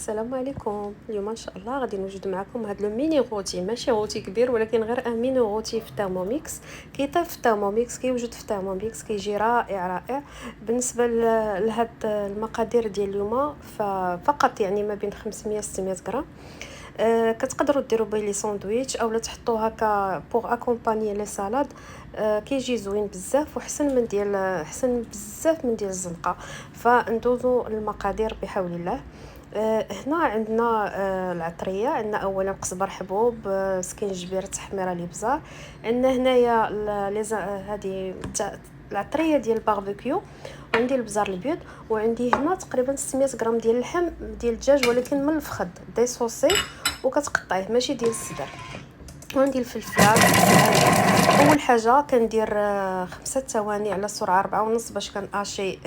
السلام عليكم. اليوم ان شاء الله غادي نوجد معكم هذا لو ميني غوتي، ماشي غوتي كبير ولكن غير ان ميني غوتي في تhermomix. كيطيب في تhermomix، كيوجد في تhermomix، كيجي رائع رائع. بالنسبه لهاد المقادير ديال اليوم ففقط يعني ما بين 500 600 غرام. كتقدروا ديروا به لي ساندويتش اولا تحطوه هكا بوغ اكومباني لي سالاد. كيجي زوين بزاف وحسن من ديال احسن بزاف من ديال الزنقه. فندوزو المقادير بحول الله. هنا عندنا العطريه، عندنا اولا قزبر حبوب، سكينجبير، تحميره الابزار. عندنا هنايا هذه العطريه ديال الباربيكيو، وعندي البزار الابيض، وعندي هنا تقريبا 600 غرام ديال اللحم ديال الدجاج ولكن من الفخذ ديسوسي وكتقطعيه ماشي ديال الصدر. وعندي الفلفلات. اول حاجه كندير 5 ثواني على سرعه 4.5 باش كناشي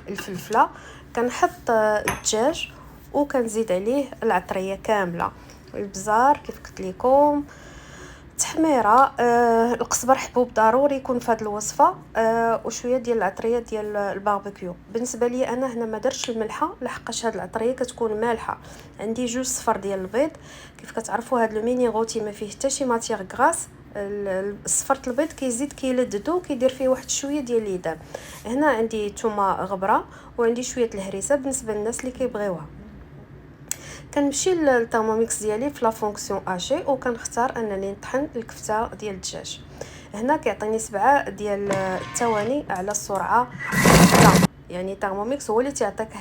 الفلفله. كنحط الدجاج وكنزيد عليه العطريه كامله، البزار كيف قلت لكم، تحميره، القزبر حبوب ضروري يكون في هذه الوصفه، وشويه ديال العطريه ديال الباربيكيو. بالنسبه لي انا هنا ما درتش الملحه لحقاش هذه العطريه كتكون مالحه. عندي جوج صفر ديال البيض. كيف كتعرفوا هذا الميني غوتي ما فيه حتى شي ماتيغ غراس. الصفر البيض كيزيد كيلذذو، كيدير فيه واحد شويه ديال الليدام. هنا عندي ثومه غبره وعندي شويه الهريسه بالنسبه للناس اللي كيبغيوها. كنمشي للترموميكس ديالي في لا فونكسيون اشي وكنختار انني نطحن الكفته ديال الدجاج. هنا كيعطيني 7 ديال الثواني على السرعه 6. يعني ترموميكس هو اللي تعطيك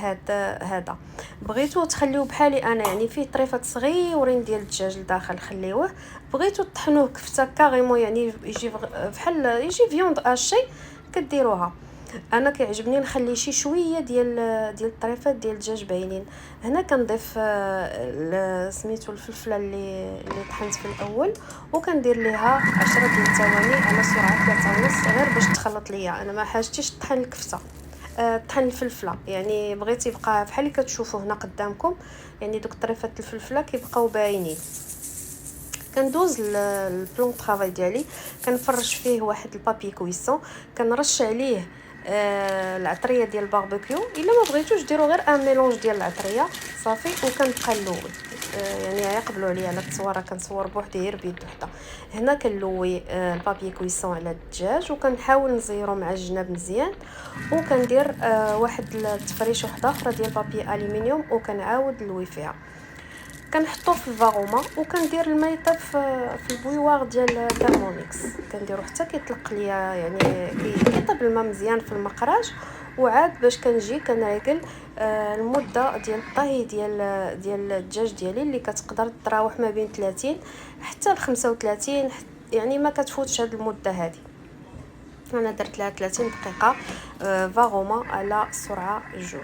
هذا. بغيتو تخليوه بحالي انا، يعني فيه طريفات صغيورين ديال الدجاج لداخل، خليوه. بغيتو طحنوه كفته كاريمون، يعني يجي بحال يجي فيوند اشي، كديروها. انا كيعجبني نخلي شي شويه ديال الطريفات ديال الدجاج باينين. هنا كنضيف سميتو الفلفله اللي طحنت في الاول، وكندير ليها 10 ديال الثواني على سرعه 3.5 غير باش تخلط ليا. انا ما حاجتيش طحن الكفته، طحن الفلفله، يعني بغيت يبقى بحال اللي كتشوفوا هنا قدامكم، يعني دوك طريفات الفلفله كيبقاو باينين. كندوز البلون طرافاي ديالي، كنفرش فيه واحد البابي كويسون، كنرش عليه العطريه ديال الباربيكيو. الا ما بغيتوش ديروا غير ان ميلونج ديال العطريه صافي، وكنبقى نلوي. يعني يقبلوا عليا على التصويره كنصور بوحدي غير بيد وحده. هنا كنلوي البابي كويسون على الدجاج وكنحاول نزيرو مع الجناب مزيان، وكندير واحد التفريش وحده اخرى ديال بابي الومنيوم وكنعاود نلوي فيها. كنحطوه في الفاغوما وكندير الماء يطيب في البويوار ديال الثرموميكس، كنديرو حتى كيطلق ليا، يعني كيطيب الماء مزيان في المقراج. وعاد باش كنجي كنعقل المده ديال الطهي ديال الدجاج ديالي، اللي كتقدر تراوح ما بين 30 حتى ل 35، يعني ما كتفوتش هاد المده هذه. انا درت لها 30 دقيقه فاغوما على سرعه 2.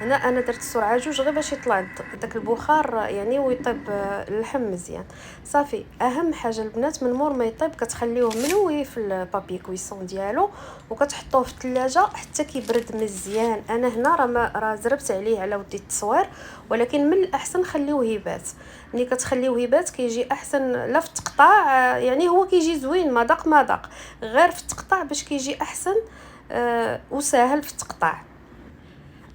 هنا انا درت السرعه 2 غير باش يطلع داك البخار يعني ويطيب اللحم مزيان صافي. اهم حاجه البنات من مور ما يطيب كتخليوه ملوي في البابي كويسون ديالو وكتحطوه في الثلاجه حتى كيبرد مزيان. انا هنا راه زربت عليه على ودي التصوير، ولكن من الاحسن خليوه يبات. ملي كتخليوه يبات كيجي احسن، لا في التقطاع يعني هو كيجي زوين مذاق غير في التقطاع باش كيجي احسن وسهل في التقطاع.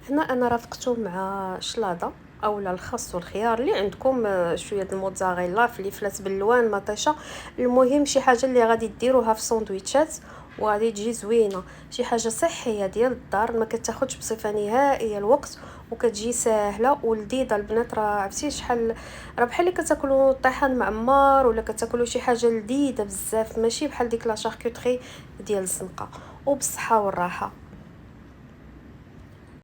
هنا انا رافقته مع شلاضه اولا الخس والخيار اللي عندكم، شويه الموتزاريلا، فلفلات باللوان، مطيشه. المهم شي حاجه اللي غادي ديروها في ساندويتشات وغادي تجي زوينه، شي حاجه صحيه ديال الدار ما كتاخذش بصفه نهائيه الوقت وكتجي ساهله ولذيذه. البنات راه عرفتي شحال، راه بحال اللي كتاكلوا طحين معمر ولا كتاكلوا شي حاجه لذيذه بزاف، ماشي بحال ديك لا شاركوتري ديال الزنقه. وبالصحه والراحه.